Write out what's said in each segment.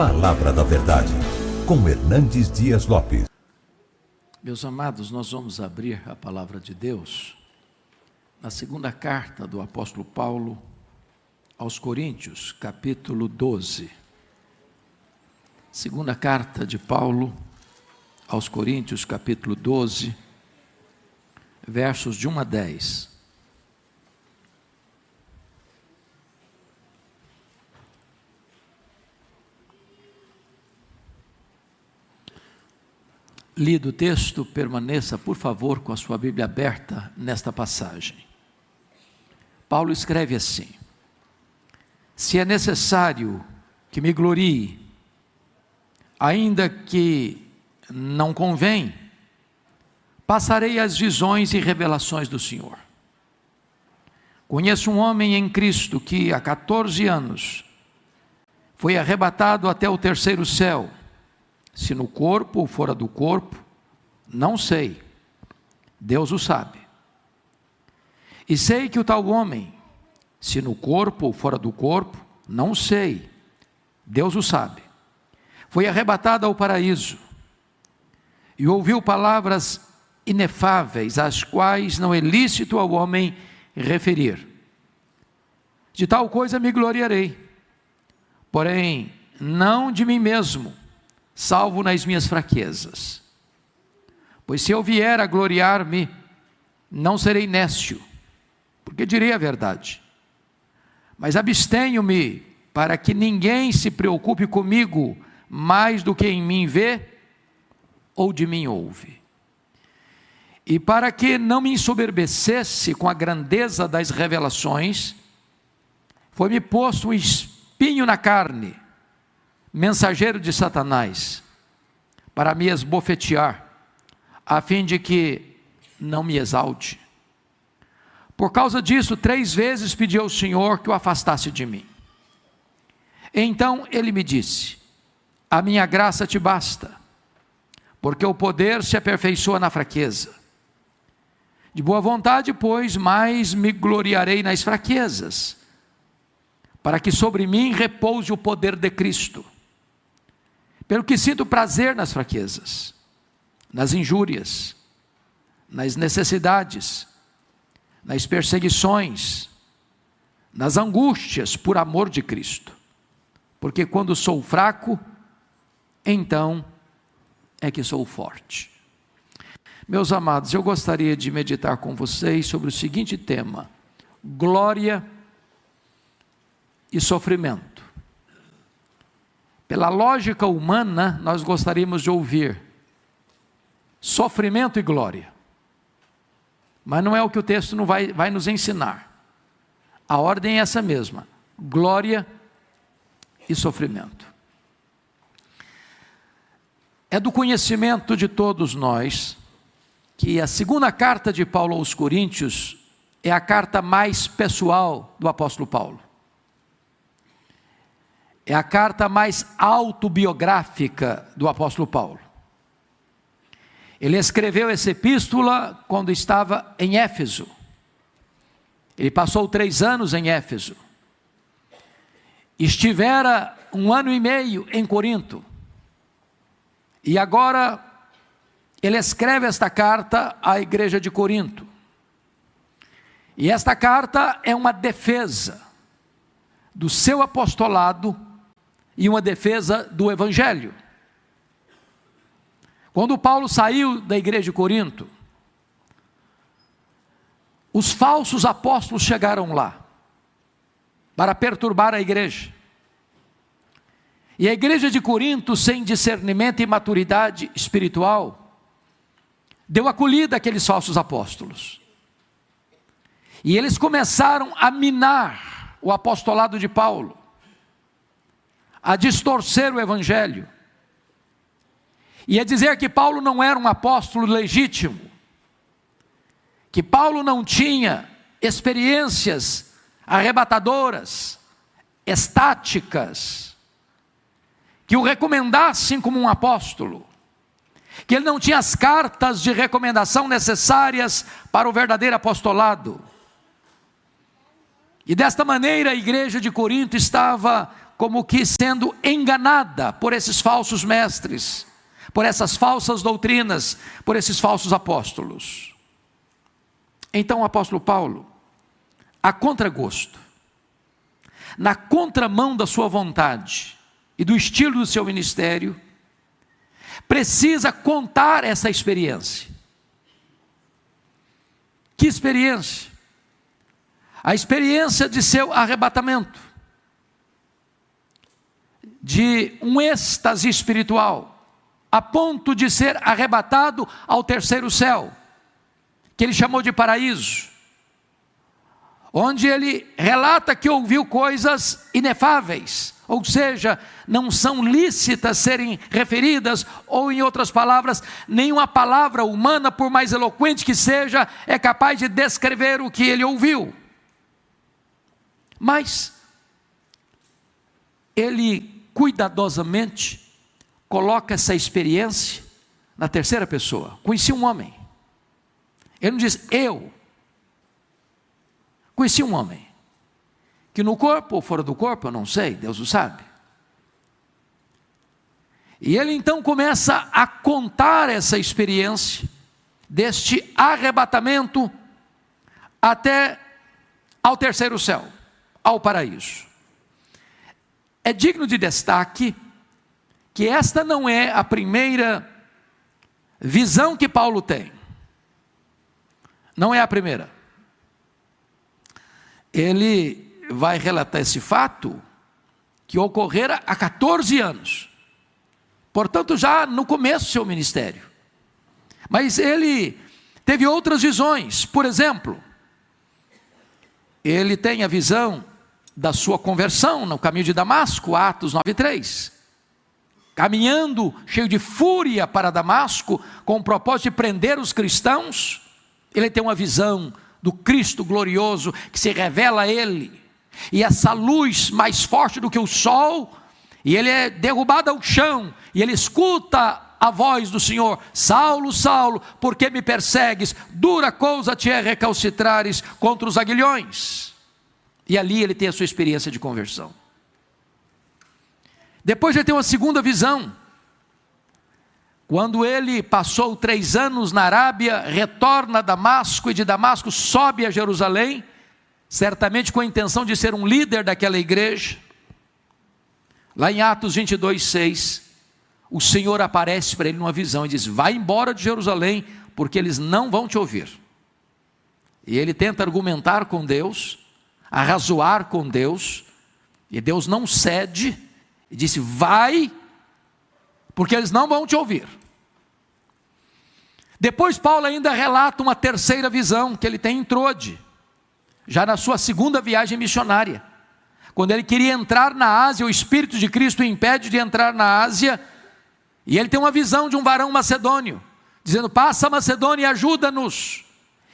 Palavra da Verdade, com Hernandes Dias Lopes. Meus amados, nós vamos abrir a Palavra de Deus na segunda carta do apóstolo Paulo aos Coríntios, capítulo 12. Segunda carta de Paulo aos Coríntios, capítulo 12, versos de 1 a 10. Lido o texto, permaneça, por favor, com a sua Bíblia aberta nesta passagem. Paulo escreve assim: se é necessário que me glorie, ainda que não convém, passarei as visões e revelações do Senhor. Conheço um homem em Cristo que há 14 anos foi arrebatado até o terceiro céu, se no corpo ou fora do corpo, não sei, Deus o sabe. E sei que o tal homem, se no corpo ou fora do corpo, não sei, Deus o sabe, foi arrebatado ao paraíso, e ouviu palavras inefáveis, às quais não é lícito ao homem referir. De tal coisa me gloriarei, porém não de mim mesmo, salvo nas minhas fraquezas. Pois se eu vier a gloriar-me, não serei nécio, porque direi a verdade. Mas abstenho-me para que ninguém se preocupe comigo mais do que em mim vê ou de mim ouve. E para que não me ensoberbecesse com a grandeza das revelações, foi-me posto um espinho na carne, mensageiro de Satanás, para me esbofetear, a fim de que não me exalte. Por causa disso, 3 vezes pedi ao Senhor que o afastasse de mim. Então ele me disse: a minha graça te basta, porque o poder se aperfeiçoa na fraqueza. De boa vontade, pois, mais me gloriarei nas fraquezas, para que sobre mim repouse o poder de Cristo. Pelo que sinto prazer nas fraquezas, nas injúrias, nas necessidades, nas perseguições, nas angústias por amor de Cristo. Porque quando sou fraco, então é que sou forte. Meus amados, eu gostaria de meditar com vocês sobre o seguinte tema: glória e sofrimento. Pela lógica humana, nós gostaríamos de ouvir sofrimento e glória, mas não é o que o texto não vai nos ensinar. A ordem é essa mesma: glória e sofrimento. É do conhecimento de todos nós que a segunda carta de Paulo aos Coríntios é a carta mais pessoal do apóstolo Paulo. É a carta mais autobiográfica do apóstolo Paulo. Ele escreveu essa epístola quando estava em Éfeso. Ele passou 3 anos em Éfeso. Estivera 1 ano e meio em Corinto. E agora ele escreve esta carta à igreja de Corinto. E esta carta é uma defesa do seu apostolado e uma defesa do evangelho. Quando Paulo saiu da igreja de Corinto, os falsos apóstolos chegaram lá para perturbar a igreja. E a igreja de Corinto, sem discernimento e maturidade espiritual, deu acolhida àqueles falsos apóstolos. E eles começaram a minar o apostolado de Paulo, a distorcer o evangelho, e a dizer que Paulo não era um apóstolo legítimo, que Paulo não tinha experiências arrebatadoras, estáticas, que o recomendassem como um apóstolo, que ele não tinha as cartas de recomendação necessárias para o verdadeiro apostolado. E desta maneira a igreja de Corinto estava como que sendo enganada por esses falsos mestres, por essas falsas doutrinas, por esses falsos apóstolos. Então o apóstolo Paulo, a contragosto, na contramão da sua vontade e do estilo do seu ministério, precisa contar essa experiência. Que experiência? A experiência de seu arrebatamento, de um êxtase espiritual, a ponto de ser arrebatado ao terceiro céu, que ele chamou de paraíso, onde ele relata que ouviu coisas inefáveis, ou seja, não são lícitas serem referidas, ou em outras palavras, nenhuma palavra humana, por mais eloquente que seja, é capaz de descrever o que ele ouviu. Mas ele cuidadosamente coloca essa experiência na terceira pessoa. Conheci um homem. Ele não diz eu. Conheci um homem, que no corpo ou fora do corpo, eu não sei, Deus o sabe. E ele então começa a contar essa experiência, deste arrebatamento até ao terceiro céu, ao paraíso. É digno de destaque que esta não é a primeira visão que Paulo tem. Não é a primeira. Ele vai relatar esse fato que ocorrera há 14 anos. Portanto, já no começo do seu ministério. Mas ele teve outras visões. Por exemplo, ele tem a visão da sua conversão no caminho de Damasco, Atos 9:3. Caminhando cheio de fúria para Damasco, com o propósito de prender os cristãos, ele tem uma visão do Cristo glorioso que se revela a ele, e essa luz mais forte do que o sol, e ele é derrubado ao chão, e ele escuta a voz do Senhor: Saulo, Saulo, por que me persegues? Dura coisa te é recalcitrares contra os aguilhões. E ali ele tem a sua experiência de conversão. Depois ele tem uma segunda visão, quando ele passou 3 anos na Arábia, retorna a Damasco, e de Damasco sobe a Jerusalém, certamente com a intenção de ser um líder daquela igreja. Lá em Atos 22:6, o Senhor aparece para ele numa visão e diz: vai embora de Jerusalém, porque eles não vão te ouvir. E ele tenta argumentar com Deus, arrazoar com Deus, e Deus não cede, e disse: vai, porque eles não vão te ouvir. Depois Paulo ainda relata uma terceira visão que ele tem em Trode, já na sua segunda viagem missionária, quando ele queria entrar na Ásia. O Espírito de Cristo o impede de entrar na Ásia, e ele tem uma visão de um varão macedônio, dizendo: passa a Macedônia e ajuda-nos.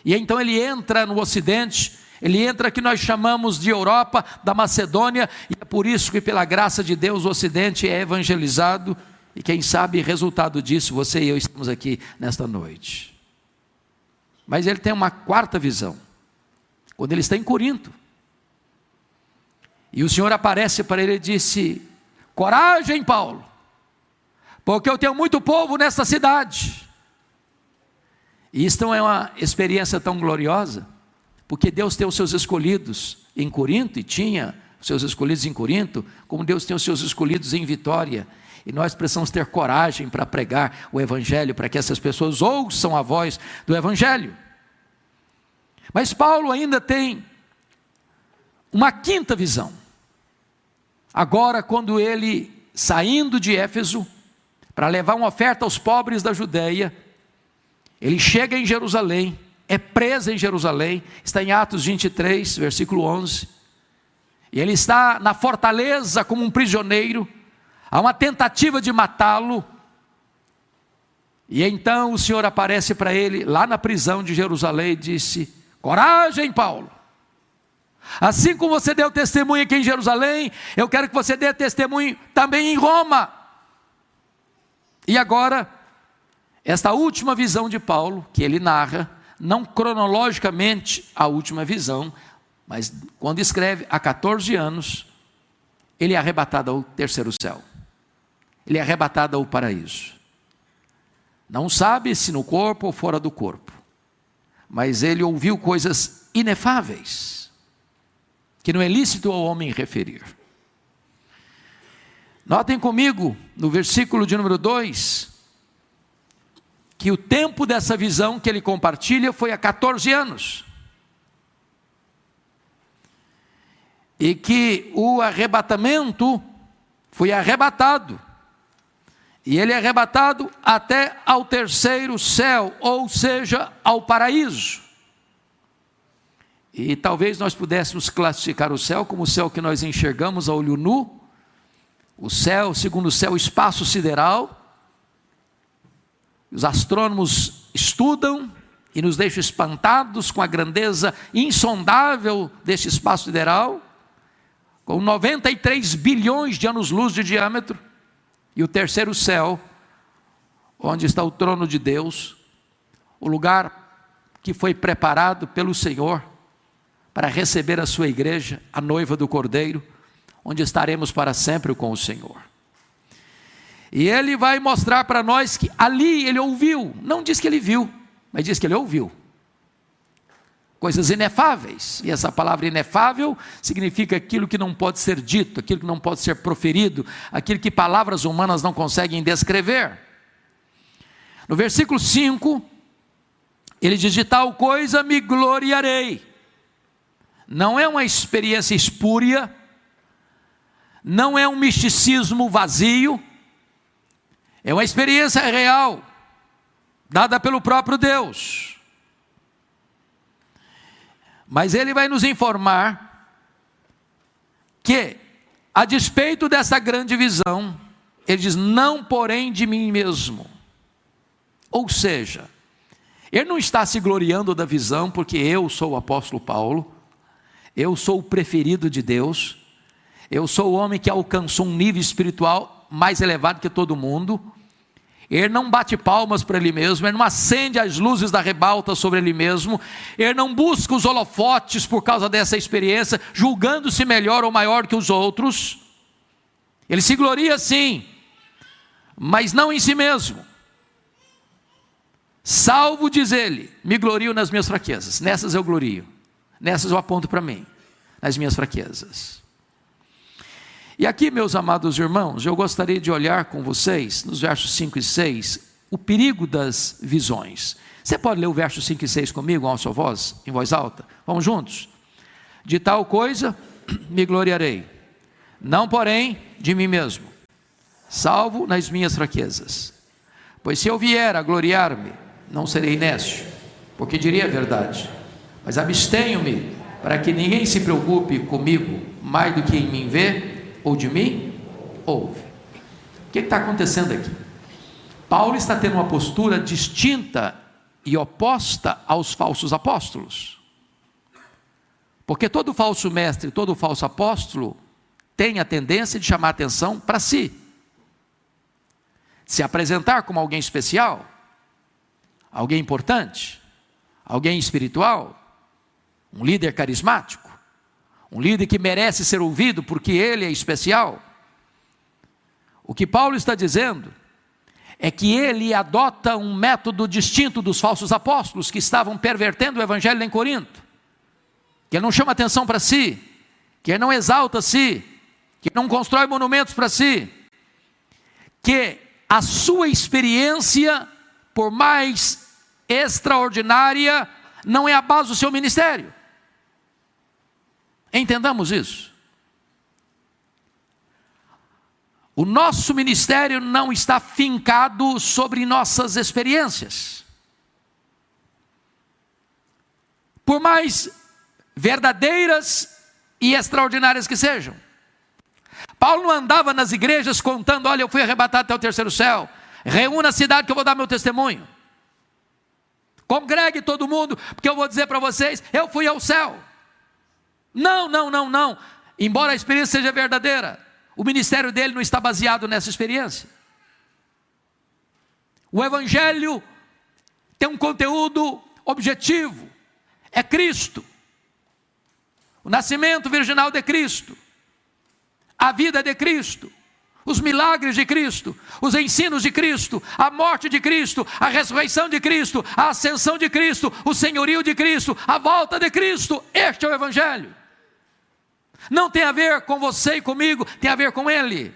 E então ele entra no Ocidente, ele entra que nós chamamos de Europa, da Macedônia, e é por isso que pela graça de Deus o Ocidente é evangelizado. E quem sabe, resultado disso, você e eu estamos aqui nesta noite. Mas ele tem uma quarta visão, quando ele está em Corinto. E o Senhor aparece para ele e disse: coragem, Paulo, porque eu tenho muito povo nesta cidade. E isso não é uma experiência tão gloriosa, porque Deus tem os seus escolhidos em Corinto, e tinha os seus escolhidos em Corinto, como Deus tem os seus escolhidos em Vitória. E nós precisamos ter coragem para pregar o Evangelho, para que essas pessoas ouçam a voz do Evangelho. Mas Paulo ainda tem uma quinta visão. Agora, quando ele, saindo de Éfeso, para levar uma oferta aos pobres da Judeia, ele chega em Jerusalém, é preso em Jerusalém, está em Atos 23, versículo 11. E ele está na fortaleza como um prisioneiro. Há uma tentativa de matá-lo, e então o Senhor aparece para ele, lá na prisão de Jerusalém, e disse: coragem, Paulo, assim como você deu testemunho aqui em Jerusalém, eu quero que você dê testemunho também em Roma. E agora, esta última visão de Paulo, que ele narra, não cronologicamente a última visão, mas quando escreve há 14 anos, ele é arrebatado ao terceiro céu. Ele é arrebatado ao paraíso. Não sabe se no corpo ou fora do corpo, mas ele ouviu coisas inefáveis, que não é lícito ao homem referir. Notem comigo, no versículo de número 2, que o tempo dessa visão que ele compartilha foi há 14 anos. E que o arrebatamento foi arrebatado. E ele é arrebatado até ao terceiro céu, ou seja, ao paraíso. E talvez nós pudéssemos classificar o céu como o céu que nós enxergamos a olho nu, o céu, segundo o céu, espaço sideral. Os astrônomos estudam e nos deixam espantados com a grandeza insondável deste espaço sideral, com 93 bilhões de anos-luz de diâmetro. E o terceiro céu, onde está o trono de Deus, o lugar que foi preparado pelo Senhor para receber a sua igreja, a noiva do Cordeiro, onde estaremos para sempre com o Senhor. E ele vai mostrar para nós que ali ele ouviu, não diz que ele viu, mas diz que ele ouviu coisas inefáveis. E essa palavra inefável significa aquilo que não pode ser dito, aquilo que não pode ser proferido, aquilo que palavras humanas não conseguem descrever. No versículo 5, ele diz: de tal coisa me gloriarei. Não é uma experiência espúria, não é um misticismo vazio, é uma experiência real, dada pelo próprio Deus. Mas ele vai nos informar que, a despeito dessa grande visão, ele diz: não porém de mim mesmo. Ou seja, ele não está se gloriando da visão porque eu sou o apóstolo Paulo, eu sou o preferido de Deus, eu sou o homem que alcançou um nível espiritual mais elevado que todo mundo. Ele não bate palmas para ele mesmo, ele não acende as luzes da ribalta sobre ele mesmo, ele não busca os holofotes por causa dessa experiência, julgando-se melhor ou maior que os outros. Ele se gloria sim, mas não em si mesmo. Salvo, diz ele, me glorio nas minhas fraquezas. Nessas eu glorio, nessas eu aponto para mim, nas minhas fraquezas. E aqui, meus amados irmãos, eu gostaria de olhar com vocês, nos versos 5 e 6, o perigo das visões. Você pode ler o verso 5 e 6 comigo, a sua voz, em voz alta? Vamos juntos? De tal coisa me gloriarei, não porém de mim mesmo, salvo nas minhas fraquezas. Pois se eu vier a gloriar-me, não serei nécio, porque direi a verdade, mas abstenho-me, para que ninguém se preocupe comigo mais do que em mim vê, ou de mim, ouve. O que está acontecendo aqui? Paulo está tendo uma postura distinta e oposta aos falsos apóstolos. Porque todo falso mestre, todo falso apóstolo tem a tendência de chamar a atenção para si. Se apresentar como alguém especial, alguém importante, alguém espiritual, um líder carismático, um líder que merece ser ouvido porque ele é especial. O que Paulo está dizendo é que ele adota um método distinto dos falsos apóstolos que estavam pervertendo o evangelho em Corinto. Que ele não chama atenção para si, que ele não exalta si, que ele não constrói monumentos para si, que a sua experiência, por mais extraordinária, não é a base do seu ministério. Entendamos isso. O nosso ministério não está fincado sobre nossas experiências. Por mais verdadeiras e extraordinárias que sejam. Paulo não andava nas igrejas contando: olha, eu fui arrebatado até o terceiro céu, reúna a cidade que eu vou dar meu testemunho, congregue todo mundo, porque eu vou dizer para vocês, eu fui ao céu. Não. Embora a experiência seja verdadeira, o ministério dele não está baseado nessa experiência. O evangelho tem um conteúdo objetivo, é Cristo. O nascimento virginal de Cristo, A vida de Cristo, os milagres de Cristo, os ensinos de Cristo, a morte de Cristo, a ressurreição de Cristo, a ascensão de Cristo, o senhorio de Cristo, a volta de Cristo. Este é o Evangelho. Não tem a ver com você e comigo, tem a ver com Ele.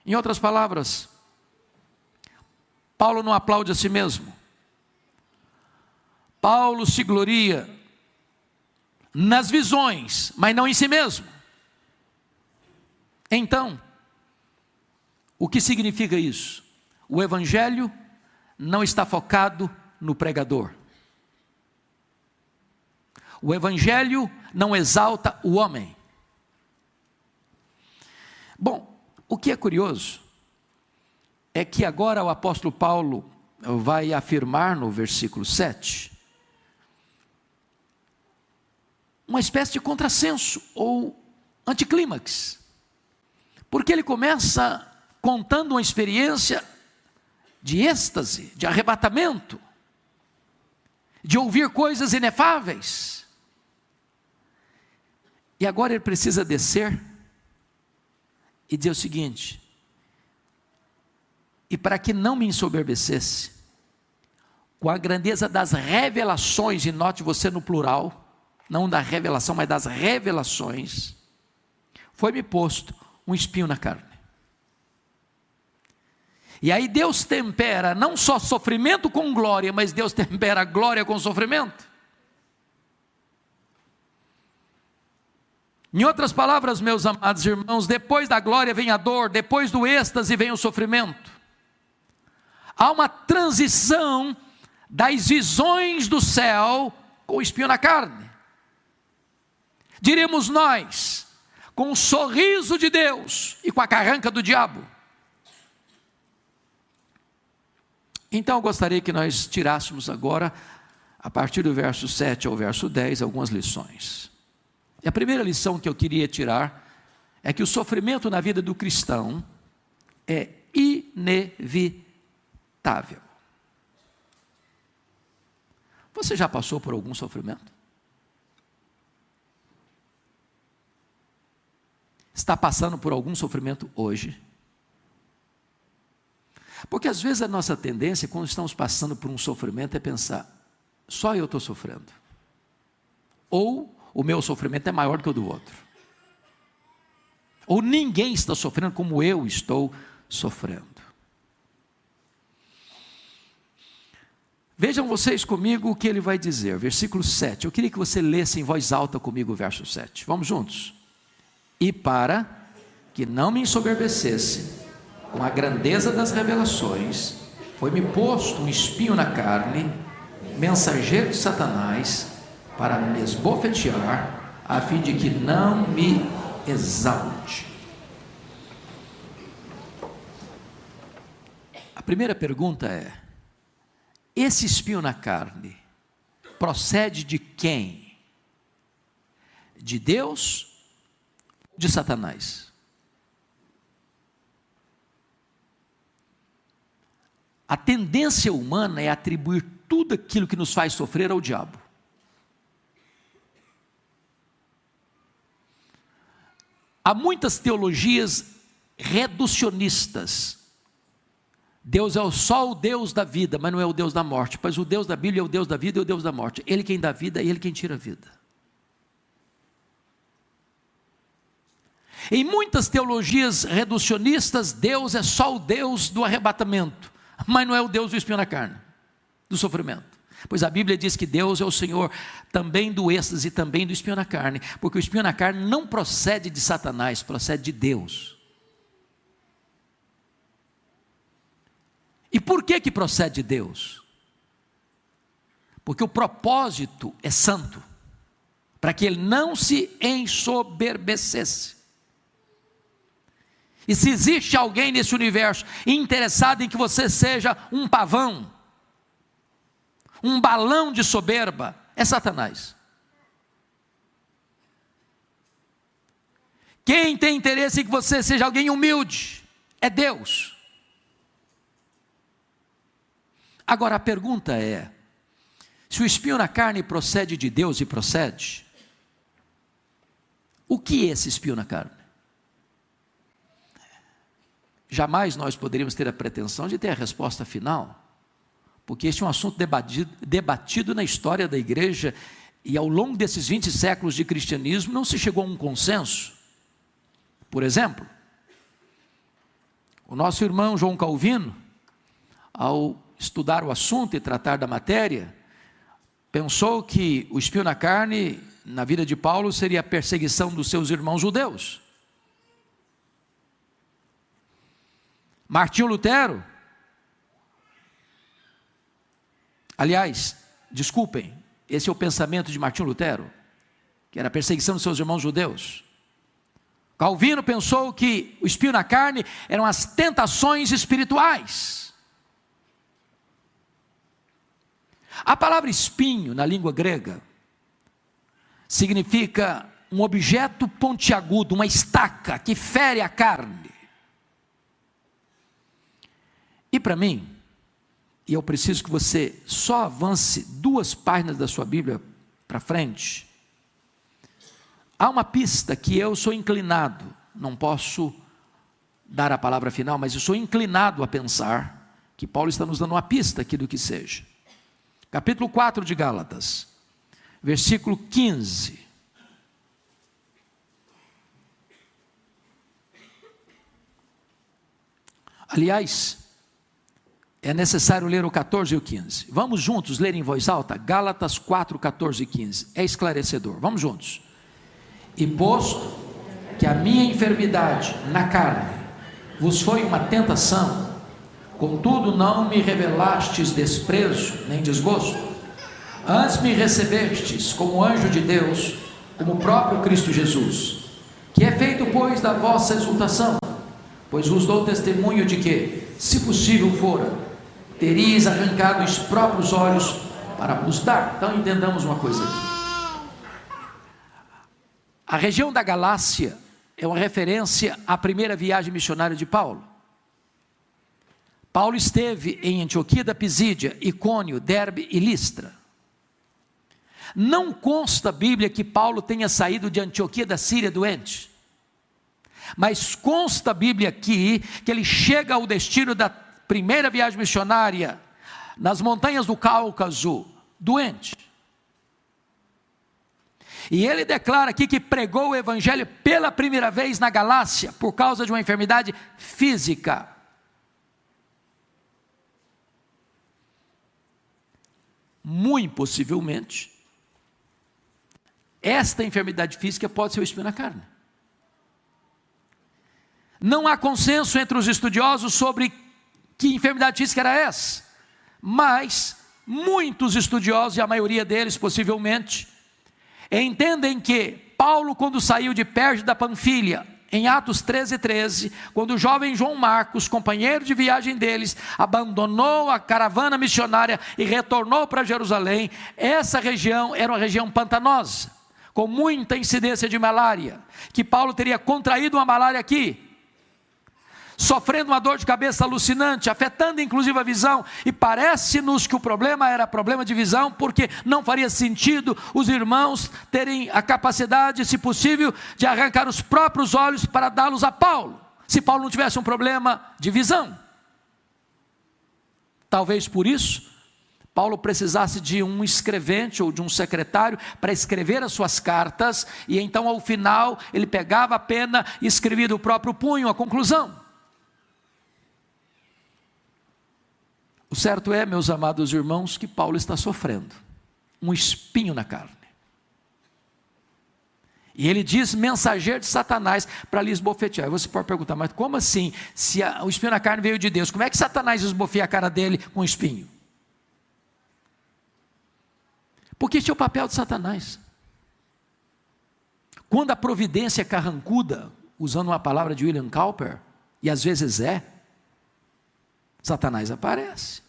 Em outras palavras, Paulo não aplaude a si mesmo. Paulo se gloria nas visões, mas não em si mesmo. Então, o que significa isso? O Evangelho não está focado no pregador. O Evangelho não exalta o homem. Bom, o que é curioso é que agora o apóstolo Paulo vai afirmar no versículo 7 uma espécie de contrassenso ou anticlímax. Porque ele começa contando uma experiência de êxtase, de arrebatamento, de ouvir coisas inefáveis. E agora ele precisa descer e dizer o seguinte: e para que não me ensoberbecesse, com a grandeza das revelações, e note você no plural, não da revelação, mas das revelações, foi-me posto um espinho na carne. E aí Deus tempera não só sofrimento com glória, mas Deus tempera a glória com sofrimento. Em outras palavras, meus amados irmãos, depois da glória vem a dor, depois do êxtase vem o sofrimento. Há uma transição das visões do céu com o espinho na carne. Diríamos nós, com o sorriso de Deus e com a carranca do diabo. Então eu gostaria que nós tirássemos agora, a partir do verso 7 ao verso 10, algumas lições. E a primeira lição que eu queria tirar é que o sofrimento na vida do cristão é inevitável. Você já passou por algum sofrimento? Está passando por algum sofrimento hoje? Porque às vezes a nossa tendência, quando estamos passando por um sofrimento, é pensar: só eu estou sofrendo. Ou o meu sofrimento é maior do que o do outro. Ou ninguém está sofrendo como eu estou sofrendo. Vejam vocês comigo o que ele vai dizer, versículo 7. Eu queria que você lesse em voz alta comigo o verso 7. Vamos juntos? E para que não me ensoberbecesse com a grandeza das revelações, foi-me posto um espinho na carne, mensageiro de Satanás, para me esbofetear, a fim de que não me exalte. A primeira pergunta é: esse espinho na carne procede de quem? De Deus ou de Satanás? A tendência humana é atribuir tudo aquilo que nos faz sofrer ao diabo. Há muitas teologias reducionistas. Deus é só o Deus da vida, mas não é o Deus da morte. Pois o Deus da Bíblia é o Deus da vida e o Deus da morte. Ele quem dá vida e Ele quem tira a vida. Em muitas teologias reducionistas, Deus é só o Deus do arrebatamento, mas não é o Deus do espinho na carne, do sofrimento. Pois a Bíblia diz que Deus é o Senhor também do êxtase e também do espinho na carne, porque o espinho na carne não procede de Satanás, procede de Deus. E por que procede de Deus? Porque o propósito é santo, para que ele não se ensoberbecesse. E se existe alguém nesse universo interessado em que você seja um pavão, um balão de soberba, é Satanás. Quem tem interesse em que você seja alguém humilde, é Deus. Agora a pergunta é: se o espinho na carne procede de Deus, e procede, O que é esse espinho na carne? Jamais nós poderíamos ter a pretensão de ter a resposta final, porque este é um assunto debatido na história da igreja, e ao longo desses 20 séculos de cristianismo não se chegou a um consenso. Por exemplo, o nosso irmão João Calvino, ao estudar o assunto e tratar da matéria, pensou que o espinho na carne, na vida de Paulo, seria a perseguição dos seus irmãos judeus. Martinho Lutero, aliás, desculpem, esse é o pensamento de Martinho Lutero, que era a perseguição dos seus irmãos judeus. Calvino pensou que o espinho na carne eram as tentações espirituais. A palavra espinho, na língua grega, significa um objeto pontiagudo, uma estaca que fere a carne. E para mim, e eu preciso que você só avance 2 páginas da sua Bíblia para frente, há uma pista que eu sou inclinado, não posso dar a palavra final, mas eu sou inclinado a pensar que Paulo está nos dando uma pista aqui do que seja. Capítulo 4 de Gálatas, versículo 15. Aliás, é necessário ler o 14 e o 15. Vamos juntos ler em voz alta? Gálatas 4, 14 e 15. É esclarecedor. Vamos juntos. E posto que a minha enfermidade na carne vos foi uma tentação, contudo não me revelastes desprezo nem desgosto, antes me recebestes como anjo de Deus, como o próprio Cristo Jesus, que é feito pois da vossa exultação, pois vos dou testemunho de que, se possível fora, teríeis arrancado os próprios olhos para vos dar. Então entendamos uma coisa aqui. A região da Galácia é uma referência à primeira viagem missionária de Paulo. Paulo esteve em Antioquia da Pisídia, Icônio, Derbe e Listra. Não consta a Bíblia que Paulo tenha saído de Antioquia da Síria doente, mas consta a Bíblia aqui que ele chega ao destino da primeira viagem missionária, nas montanhas do Cáucaso, doente. E ele declara aqui que pregou o evangelho pela primeira vez na Galácia, por causa de uma enfermidade física. Muito possivelmente, esta enfermidade física pode ser o espinho na carne. Não há consenso entre os estudiosos sobre que enfermidade física era essa, mas muitos estudiosos, e a maioria deles possivelmente, entendem que Paulo, quando saiu de Perge da Panfilha, em Atos 13:13, quando o jovem João Marcos, companheiro de viagem deles, abandonou a caravana missionária e retornou para Jerusalém, essa região era uma região pantanosa, com muita incidência de malária, que Paulo teria contraído uma malária aqui, sofrendo uma dor de cabeça alucinante, afetando inclusive a visão, e parece-nos que o problema era problema de visão, porque não faria sentido os irmãos terem a capacidade, se possível, de arrancar os próprios olhos para dá-los a Paulo, se Paulo não tivesse um problema de visão. Talvez por isso, Paulo precisasse de um escrevente ou de um secretário para escrever as suas cartas, e então ao final ele pegava a pena e escrevia do próprio punho a conclusão. O certo é, meus amados irmãos, que Paulo está sofrendo um espinho na carne. E ele diz mensageiro de Satanás para lhe esbofetear. E você pode perguntar, mas como assim? Se o espinho na carne veio de Deus, como é que Satanás esbofeia a cara dele com espinho? Porque este é o papel de Satanás. Quando a providência é carrancuda, usando uma palavra de William Cowper, e às vezes Satanás aparece.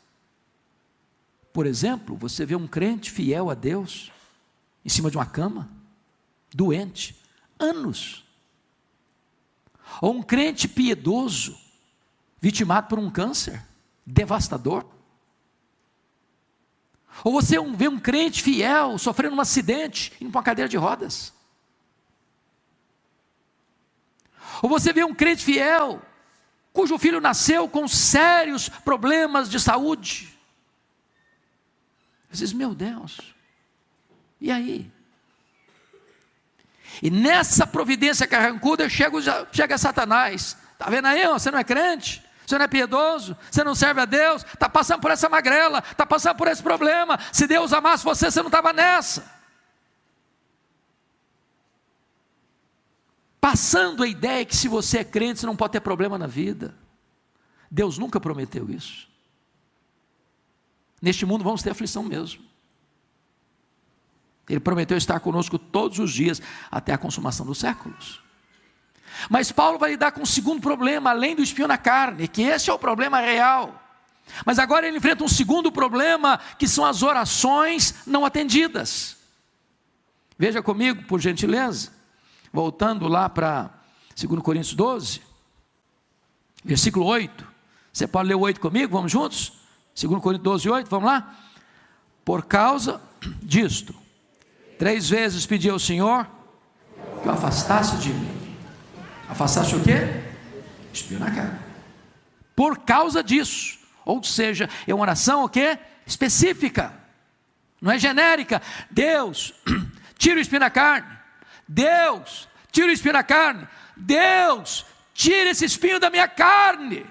Por exemplo, você vê um crente fiel a Deus, em cima de uma cama, doente, anos. Ou um crente piedoso, vitimado por um câncer, devastador. Ou você vê um crente fiel, sofrendo um acidente, indo para uma cadeira de rodas. Ou você vê um crente fiel, cujo filho nasceu com sérios problemas de saúde. Você diz, meu Deus, e aí? E nessa providência carrancuda chega Satanás. Está vendo aí? Você não é crente? Você não é piedoso? Você não serve a Deus? Está passando por essa magrela, está passando por esse problema. Se Deus amasse você, você não estava nessa. Passando a ideia que se você é crente, você não pode ter problema na vida. Deus nunca prometeu isso. Neste mundo vamos ter aflição mesmo. Ele prometeu estar conosco todos os dias, até a consumação dos séculos. Mas Paulo vai lidar com um segundo problema, além do espinho na carne, que esse é o problema real. Mas agora ele enfrenta um segundo problema, que são as orações não atendidas. Veja comigo, por gentileza, voltando lá para 2 Coríntios 12, versículo 8. Você pode ler o 8 comigo? Vamos juntos? 2 Coríntios 12, 8, vamos lá? Por causa disto, 3 vezes pedi ao Senhor que o afastasse de mim. Afastasse o quê? Espinho na carne. Por causa disso. Ou seja, é uma oração o quê? Específica. Não é genérica. Deus, tira o espinho na carne. Deus, tira o espinho da carne. Deus, tira esse espinho da minha carne.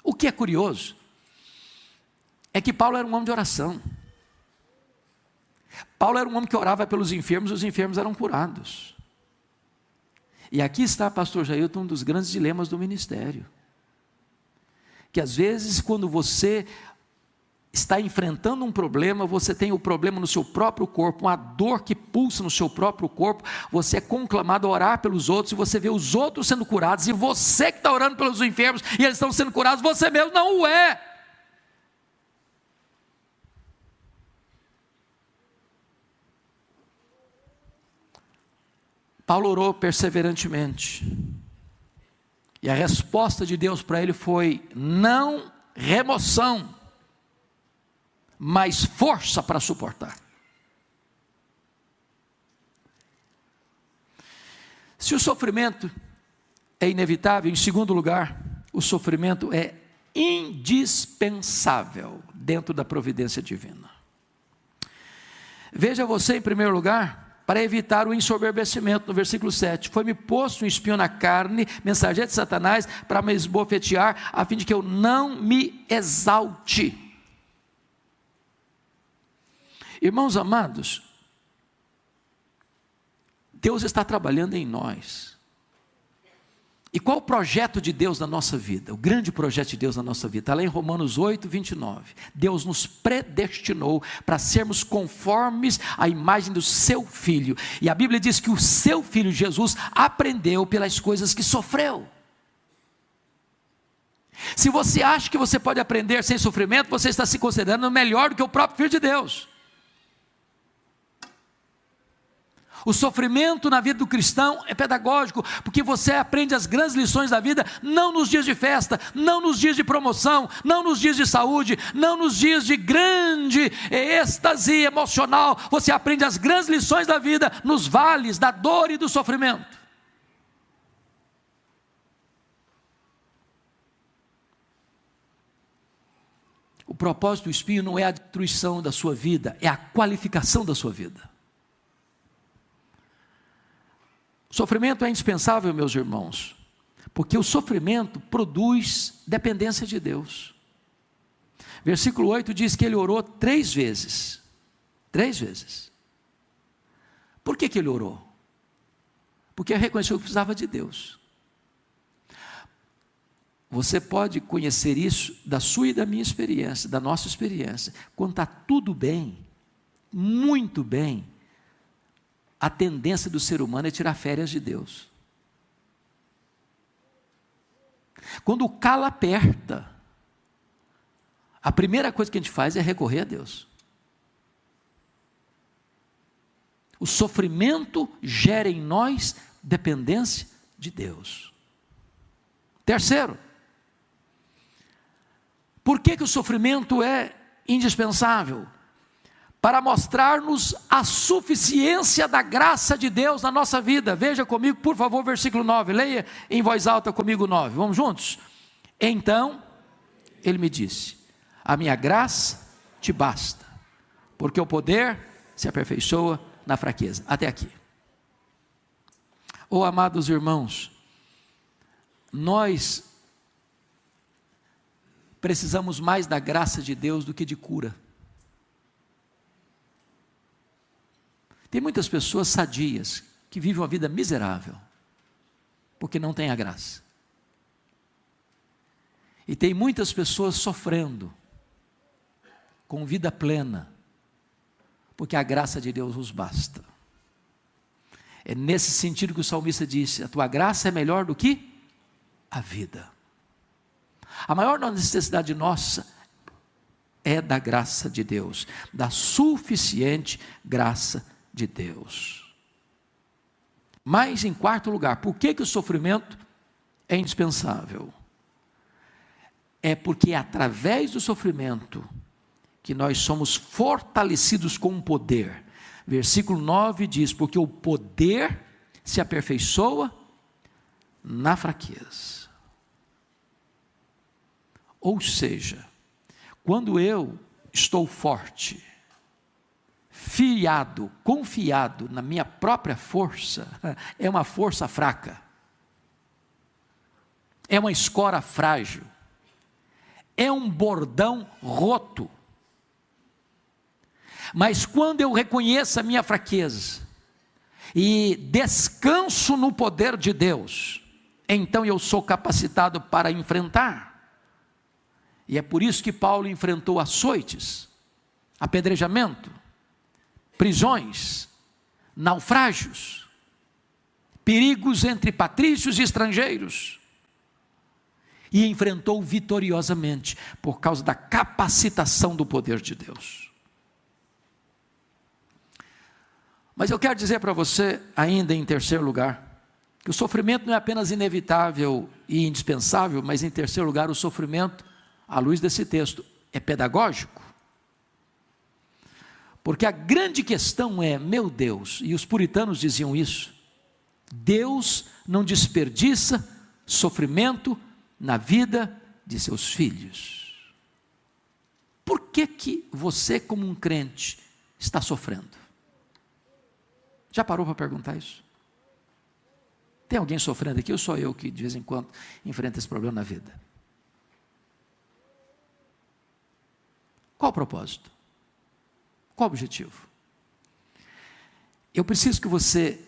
O que é curioso é que Paulo era um homem de oração. Paulo era um homem que orava pelos enfermos, e os enfermos eram curados. E aqui está, pastor Jailton, um dos grandes dilemas do ministério. Que às vezes, quando você está enfrentando um problema, você tem o problema no seu próprio corpo, uma dor que pulsa no seu próprio corpo, você é conclamado a orar pelos outros, e você vê os outros sendo curados, e você que está orando pelos enfermos, e eles estão sendo curados, você mesmo não o é. Paulo orou perseverantemente, e a resposta de Deus para ele foi: não remoção, mas força para suportar. Se o sofrimento é inevitável, em segundo lugar, o sofrimento é indispensável dentro da providência divina. Veja você, em primeiro lugar, para evitar o ensoberbecimento, no versículo 7, foi-me posto um espinho na carne, mensageiro de Satanás, para me esbofetear, a fim de que eu não me exalte. Irmãos amados, Deus está trabalhando em nós. E qual o projeto de Deus na nossa vida? O grande projeto de Deus na nossa vida está lá em Romanos 8, 29. Deus nos predestinou para sermos conformes à imagem do seu Filho. E a Bíblia diz que o seu Filho Jesus aprendeu pelas coisas que sofreu. Se você acha que você pode aprender sem sofrimento, você está se considerando melhor do que o próprio Filho de Deus. O sofrimento na vida do cristão é pedagógico, porque você aprende as grandes lições da vida, não nos dias de festa, não nos dias de promoção, não nos dias de saúde, não nos dias de grande êxtase emocional. Você aprende as grandes lições da vida nos vales da dor e do sofrimento. O propósito do espinho não é a destruição da sua vida, é a qualificação da sua vida. O sofrimento é indispensável, meus irmãos, porque o sofrimento produz dependência de Deus. Versículo 8 diz que ele orou 3 vezes. 3 vezes. Por que ele orou? Porque reconheceu que precisava de Deus. Você pode conhecer isso da sua e da minha experiência, da nossa experiência. Quando está tudo bem, muito bem, a tendência do ser humano é tirar férias de Deus. Quando o calo aperta, a primeira coisa que a gente faz é recorrer a Deus. O sofrimento gera em nós dependência de Deus. Terceiro, por que o sofrimento é indispensável? para mostrar-nos a suficiência da graça de Deus na nossa vida. Veja comigo, por favor, versículo 9, leia em voz alta comigo 9, vamos juntos? Então, ele me disse, a minha graça te basta, porque o poder se aperfeiçoa na fraqueza. Até aqui. Oh, amados irmãos, nós precisamos mais da graça de Deus do que de cura. Tem muitas pessoas sadias que vivem uma vida miserável, porque não têm a graça. E tem muitas pessoas sofrendo, com vida plena, porque a graça de Deus os basta. É nesse sentido que o salmista disse, a tua graça é melhor do que a vida. A maior necessidade nossa é da graça de Deus, da suficiente graça de Deus. Mas em quarto lugar, por que o sofrimento é indispensável? É porque é através do sofrimento que nós somos fortalecidos com o poder. Versículo 9 diz, porque o poder se aperfeiçoa na fraqueza. Ou seja, quando eu estou forte, confiado na minha própria força, é uma força fraca, é uma escora frágil, é um bordão roto. Mas quando eu reconheço a minha fraqueza e descanso no poder de Deus, então eu sou capacitado para enfrentar. E é por isso que Paulo enfrentou açoites, apedrejamento, prisões, naufrágios, perigos entre patrícios e estrangeiros, e enfrentou vitoriosamente, por causa da capacitação do poder de Deus. Mas eu quero dizer para você, ainda em terceiro lugar, que o sofrimento não é apenas inevitável e indispensável, mas em terceiro lugar, o sofrimento, à luz desse texto, é pedagógico. Porque a grande questão é, meu Deus, e os puritanos diziam isso, Deus não desperdiça sofrimento na vida de seus filhos. Por que você, como um crente, está sofrendo? Já parou para perguntar isso? Tem alguém sofrendo aqui ou só eu que de vez em quando enfrenta esse problema na vida? Qual o propósito? Qual o objetivo? Eu preciso que você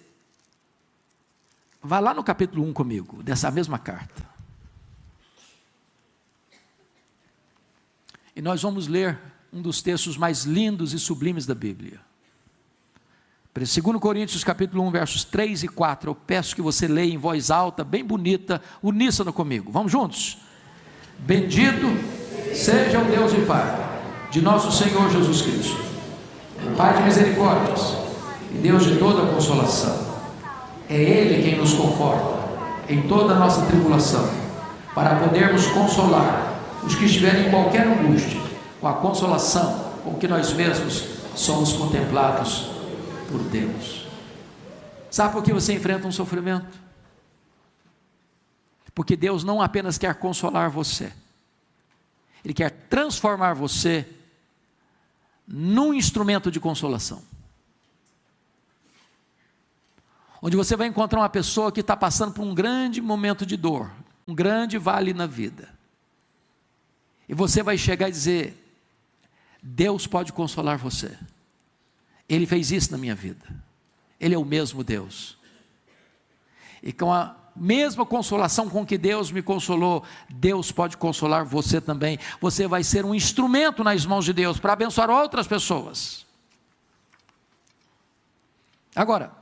vá lá no capítulo 1 comigo, dessa mesma carta. E nós vamos ler um dos textos mais lindos e sublimes da Bíblia. 2 Coríntios capítulo 1, versos 3 e 4, eu peço que você leia em voz alta, bem bonita, uníssono comigo, vamos juntos? Bendito seja o Deus e Pai de nosso Senhor Jesus Cristo, o Pai de misericórdias e Deus de toda consolação. É Ele quem nos conforta em toda a nossa tribulação, para podermos consolar os que estiverem em qualquer angústia, com a consolação com que nós mesmos somos contemplados por Deus. Sabe por que você enfrenta um sofrimento? Porque Deus não apenas quer consolar você, Ele quer transformar você num instrumento de consolação, onde você vai encontrar uma pessoa que está passando por um grande momento de dor, um grande vale na vida, e você vai chegar e dizer, Deus pode consolar você, Ele fez isso na minha vida, Ele é o mesmo Deus, e com a mesma consolação com que Deus me consolou, Deus pode consolar você também. Você vai ser um instrumento nas mãos de Deus, para abençoar outras pessoas. Agora,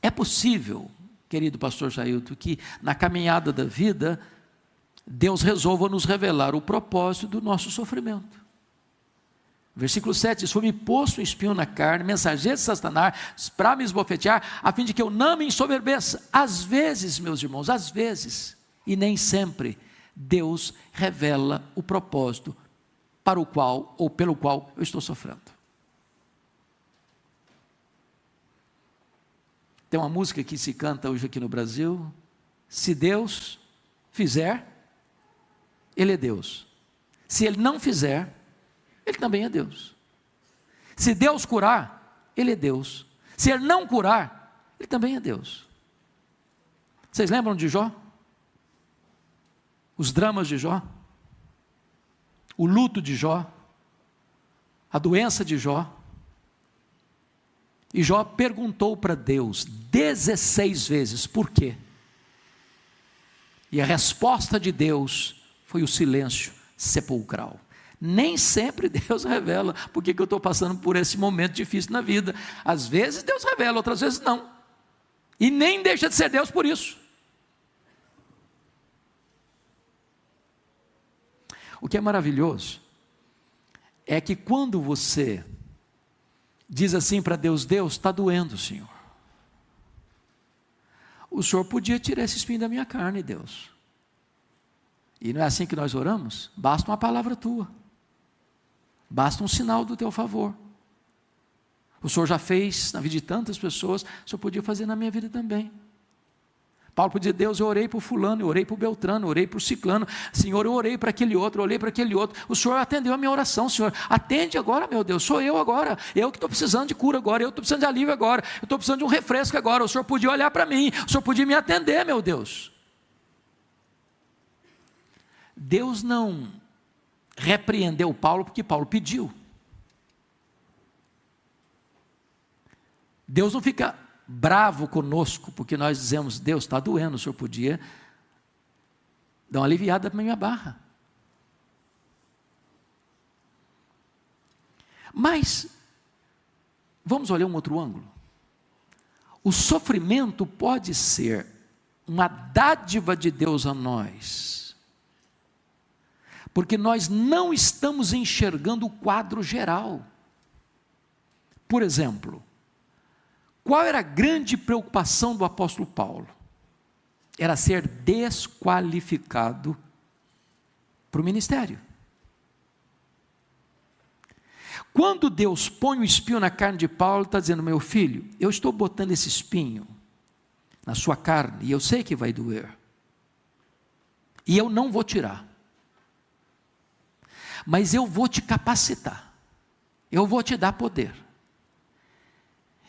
é possível, querido pastor Jailton, que na caminhada da vida, Deus resolva nos revelar o propósito do nosso sofrimento. Versículo 7 diz, foi-me posto um espinho na carne, mensageiro de Satanás, para me esbofetear, a fim de que eu não me ensoberbeça. Às vezes, meus irmãos, às vezes, e nem sempre, Deus revela o propósito para o qual, ou pelo qual eu estou sofrendo. Tem uma música que se canta hoje aqui no Brasil: se Deus fizer, Ele é Deus. Se Ele não fizer, Ele também é Deus. Se Deus curar, Ele é Deus. Se Ele não curar, Ele também é Deus. Vocês lembram de Jó? Os dramas de Jó? O luto de Jó? A doença de Jó? E Jó perguntou para Deus 16 vezes, por quê? E a resposta de Deus foi o silêncio sepulcral. Nem sempre Deus revela porque que eu estou passando por esse momento difícil na vida. Às vezes Deus revela, outras vezes não. E nem deixa de ser Deus por isso. O que é maravilhoso é que quando você diz assim para Deus: Deus, está doendo, Senhor. O Senhor podia tirar esse espinho da minha carne, Deus. E não é assim que nós oramos? Basta uma palavra tua. Basta um sinal do teu favor. O Senhor já fez na vida de tantas pessoas, o Senhor podia fazer na minha vida também. Paulo podia dizer: Deus, eu orei por fulano, eu orei por Beltrano, eu orei por Ciclano, Senhor, eu orei para aquele outro, eu orei para aquele outro, o Senhor atendeu a minha oração, Senhor, atende agora, meu Deus, sou eu agora, eu que estou precisando de cura agora, eu estou precisando de alívio agora, eu estou precisando de um refresco agora, o Senhor podia olhar para mim, o Senhor podia me atender, meu Deus. Deus não repreendeu Paulo porque Paulo pediu. Deus não fica bravo conosco porque nós dizemos: Deus, está doendo, o Senhor podia dar uma aliviada para a minha barra. Mas vamos olhar um outro ângulo. O sofrimento pode ser uma dádiva de Deus a nós, porque nós não estamos enxergando o quadro geral. Por exemplo, qual era a grande preocupação do apóstolo Paulo? Era ser desqualificado para o ministério. Quando Deus põe um espinho na carne de Paulo, está dizendo: meu filho, eu estou botando esse espinho na sua carne, e eu sei que vai doer, e eu não vou tirar, mas eu vou te capacitar, eu vou te dar poder,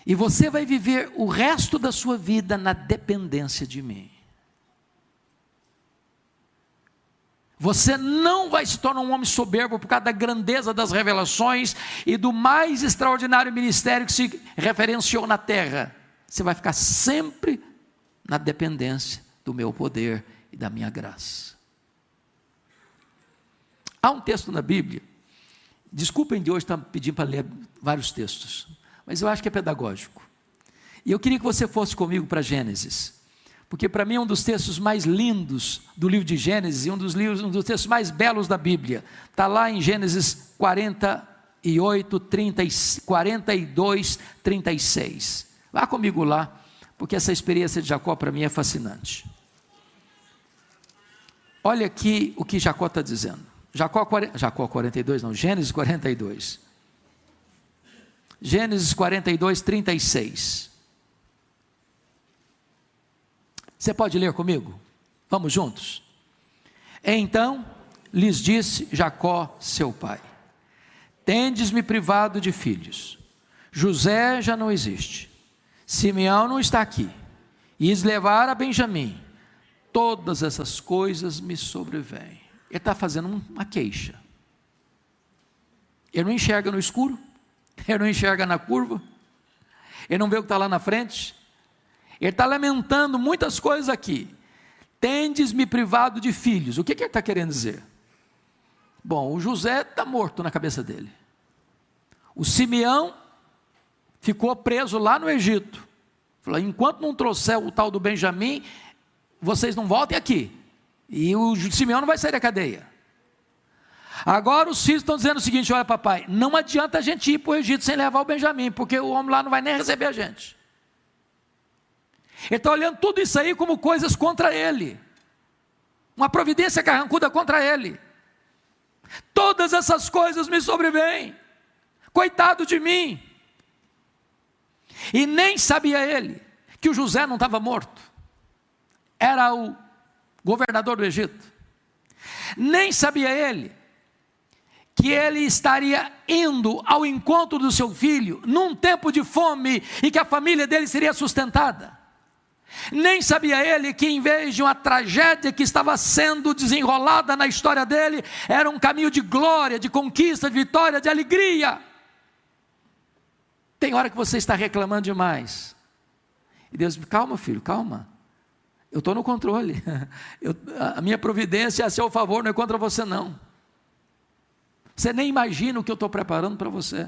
e você vai viver o resto da sua vida na dependência de mim. Você não vai se tornar um homem soberbo por causa da grandeza das revelações e do mais extraordinário ministério que se referenciou na terra. Você vai ficar sempre na dependência do meu poder e da minha graça. Há um texto na Bíblia, desculpem de hoje estar pedindo para ler vários textos, mas eu acho que é pedagógico. E eu queria que você fosse comigo para Gênesis, porque para mim é um dos textos mais lindos do livro de Gênesis, e um dos textos mais belos da Bíblia. Está lá em Gênesis 42, 36. Vá comigo lá, porque essa experiência de Jacó para mim é fascinante. Olha aqui o que Jacó está dizendo. Gênesis 42. Gênesis 42, 36. Você pode ler comigo? Vamos juntos? Então lhes disse Jacó, seu pai: tendes-me privado de filhos. José já não existe, Simeão não está aqui, eis levar a Benjamim. Todas essas coisas me sobrevêm. Ele está fazendo uma queixa. Ele não enxerga no escuro, ele não enxerga na curva, ele não vê o que está lá na frente. Ele está lamentando muitas coisas aqui. Tendes-me privado de filhos. O que ele está querendo dizer? Bom, o José está morto na cabeça dele. O Simeão ficou preso lá no Egito. Falou: enquanto não trouxer o tal do Benjamim, vocês não voltem aqui. E o Simeão não vai sair da cadeia. Agora os filhos estão dizendo o seguinte: olha, papai, não adianta a gente ir para o Egito sem levar o Benjamim, porque o homem lá não vai nem receber a gente. Ele está olhando tudo isso aí como coisas contra ele, uma providência carrancuda contra ele. Todas essas coisas me sobrevêm, coitado de mim. E nem sabia ele que o José não estava morto, era o governador do Egito. Nem sabia ele que ele estaria indo ao encontro do seu filho num tempo de fome e que a família dele seria sustentada. Nem sabia ele que, em vez de uma tragédia que estava sendo desenrolada na história dele, era um caminho de glória, de conquista, de vitória, de alegria. Tem hora que você está reclamando demais e Deus diz: calma, filho, calma, eu estou no controle, a minha providência é a seu favor, não é contra você não. Você nem imagina o que eu estou preparando para você.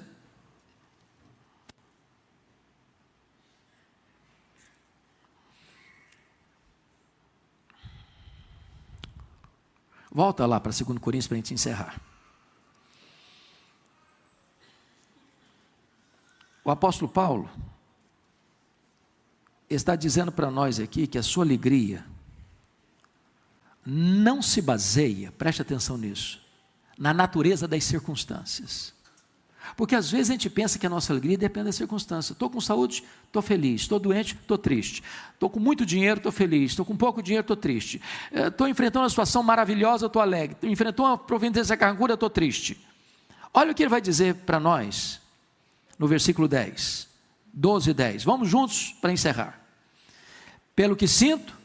Volta lá para 2 Coríntios para a gente encerrar. O apóstolo Paulo está dizendo para nós aqui que a sua alegria não se baseia, preste atenção nisso, na natureza das circunstâncias. Porque às vezes a gente pensa que a nossa alegria depende das circunstâncias. Estou com saúde, estou feliz. Estou doente, estou triste. Estou com muito dinheiro, estou feliz. Estou com pouco dinheiro, estou triste. Estou enfrentando uma situação maravilhosa, estou alegre. Enfrentou uma providência carregura, estou triste. Olha o que ele vai dizer para nós no versículo 10, 12 e 10. Vamos juntos para encerrar. Pelo que sinto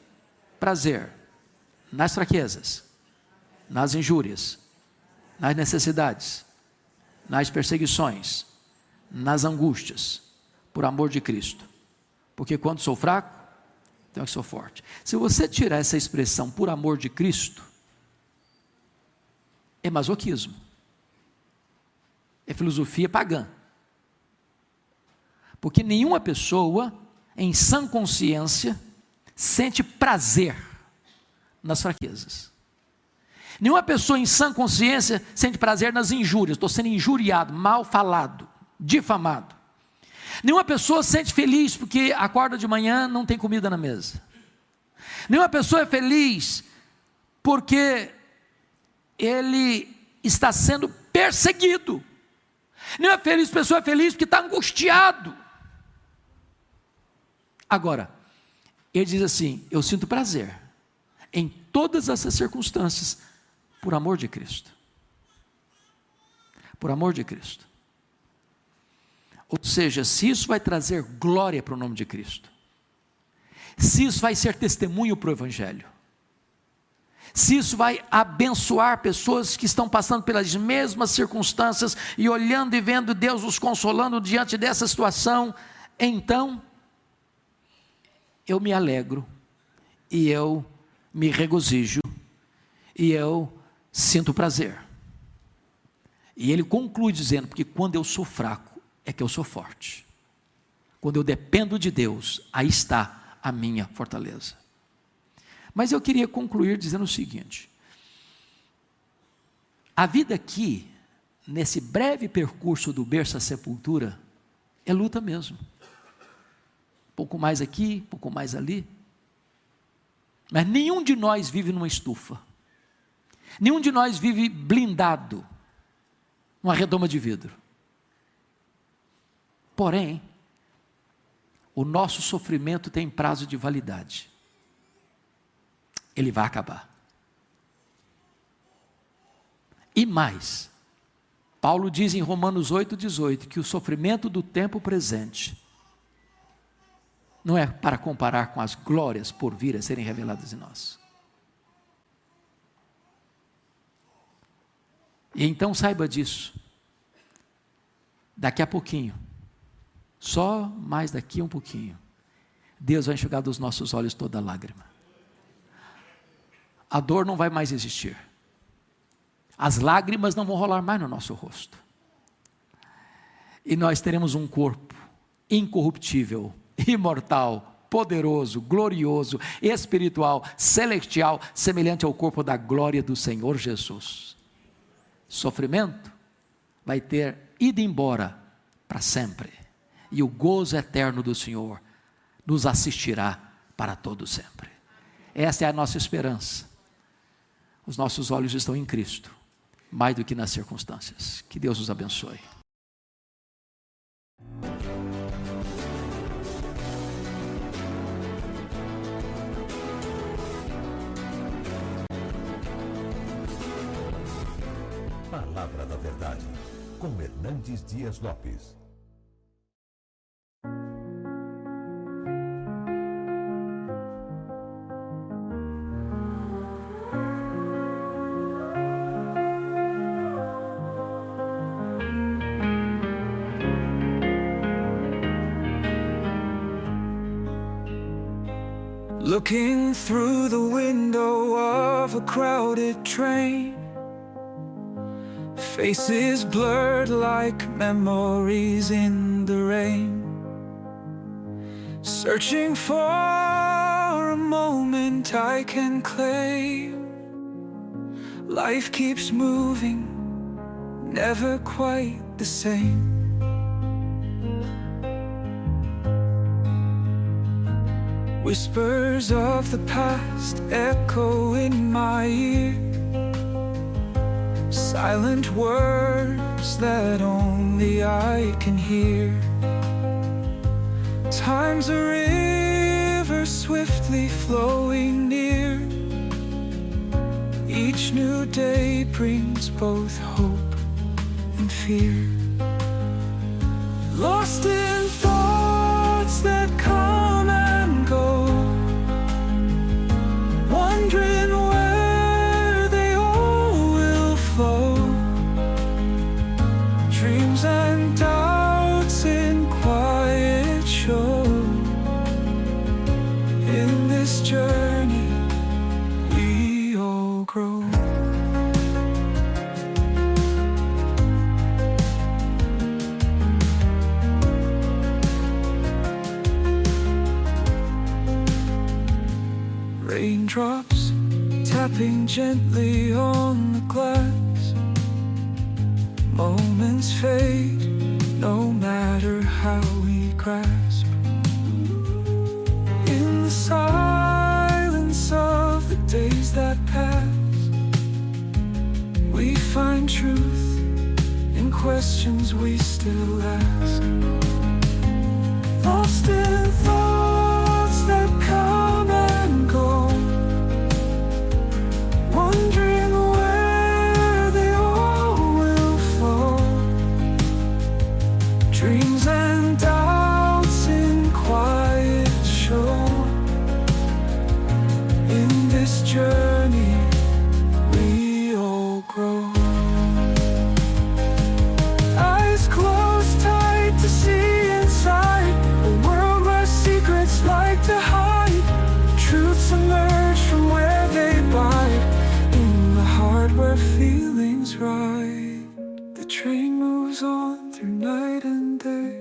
prazer nas fraquezas, nas injúrias, nas necessidades, nas perseguições, nas angústias, por amor de Cristo. Porque quando sou fraco, então eu sou forte. Se você tirar essa expressão por amor de Cristo, é masoquismo, é filosofia pagã. Porque nenhuma pessoa em sã consciência sente prazer nas fraquezas. Nenhuma pessoa em sã consciência sente prazer nas injúrias. Estou sendo injuriado, mal falado, difamado. Nenhuma pessoa sente feliz porque acorda de manhã, não tem comida na mesa. Nenhuma pessoa é feliz porque ele está sendo perseguido. Nenhuma pessoa é feliz porque está angustiado. Agora, ele diz assim: eu sinto prazer em todas essas circunstâncias, por amor de Cristo. Por amor de Cristo. Ou seja, se isso vai trazer glória para o nome de Cristo, se isso vai ser testemunho para o Evangelho, se isso vai abençoar pessoas que estão passando pelas mesmas circunstâncias e olhando e vendo Deus os consolando diante dessa situação, então eu me alegro e eu me regozijo e eu sinto prazer. E ele conclui dizendo: porque quando eu sou fraco é que eu sou forte. Quando eu dependo de Deus, aí está a minha fortaleza. Mas eu queria concluir dizendo o seguinte: a vida aqui, nesse breve percurso do berço à sepultura, é luta mesmo. Pouco mais aqui, pouco mais ali. Mas nenhum de nós vive numa estufa. Nenhum de nós vive blindado numa redoma de vidro. Porém, o nosso sofrimento tem prazo de validade. Ele vai acabar. E mais, Paulo diz em Romanos 8,18 que o sofrimento do tempo presente não é para comparar com as glórias por vir a serem reveladas em nós. E então saiba disso. Daqui a pouquinho, só mais daqui a um pouquinho, Deus vai enxugar dos nossos olhos toda lágrima. A dor não vai mais existir. As lágrimas não vão rolar mais no nosso rosto. E nós teremos um corpo incorruptível, imortal, poderoso, glorioso, espiritual, celestial, semelhante ao corpo da glória do Senhor Jesus. Sofrimento vai ter ido embora para sempre, e o gozo eterno do Senhor nos assistirá para todo sempre. Essa é a nossa esperança. Os nossos olhos estão em Cristo, mais do que nas circunstâncias. Que Deus os abençoe. Palavra da Verdade, com Hernandes Dias Lopes. Looking through the window of a crowded train, faces blurred like memories in the rain. Searching for a moment I can claim. Life keeps moving, never quite the same. Whispers of the past echo in my ear, silent words that only I can hear. Time's a river swiftly flowing near. Each new day brings both hope and fear. Lost in thoughts that come and go, wondering where they all will flow. Dreams and doubts in quiet show. In this journey we all grow. Raindrops tapping gently on the glass. Moments fade, no matter how we grasp. In the silence of the days that pass, we find truth in questions we still ask. Lost in thoughts that come and go, wondering where they all will flow. Dreams and doubts in quiet show. In this journey we all grow. Eyes closed tight to see inside a world where secrets like to hide. Truths emerge from where they bide, in the heart where feelings ride. The train moves on through night and day,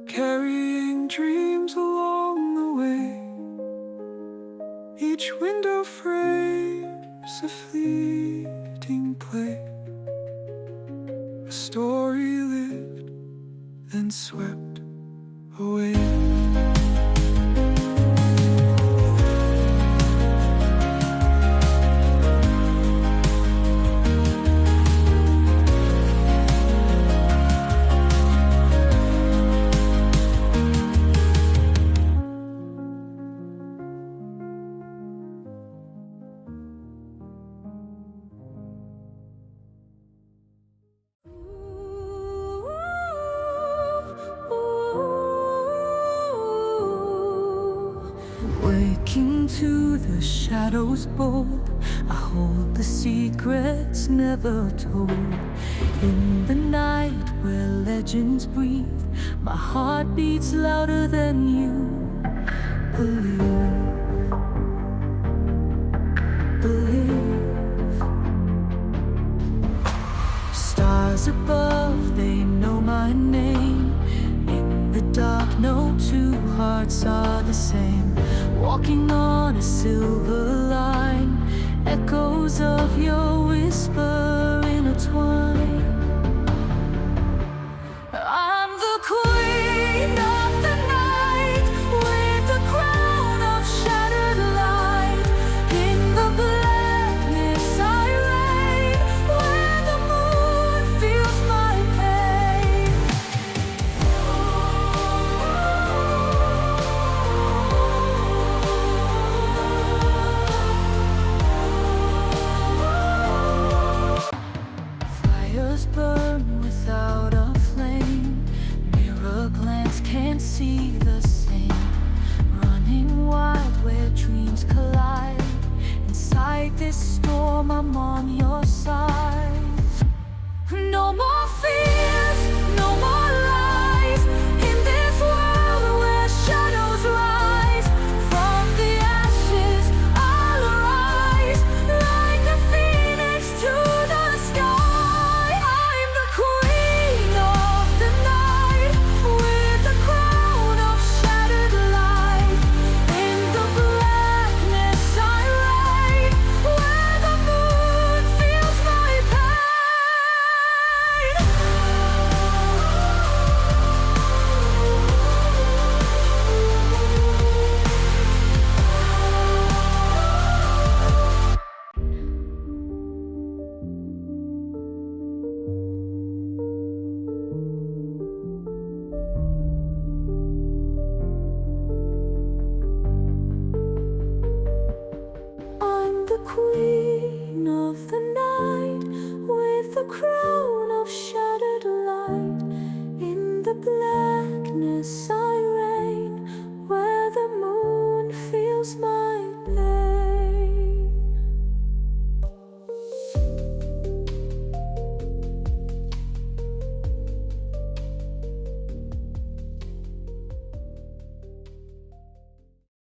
carrying dreams along the way. Each window frames a fleeting play, a story lived, then swept away. Waking to the shadows bold, I hold the secrets never told. In the night where legends breathe, my heart beats louder than you believe. Believe. Stars above, they know my name. In the dark, no two hearts are the same. Walking on a silver line, echoes of your whisper intertwine. I'm the queen of the night, with the crown of shattered light. In the blackness I reign, where the moon feels my pain. for my mom, you're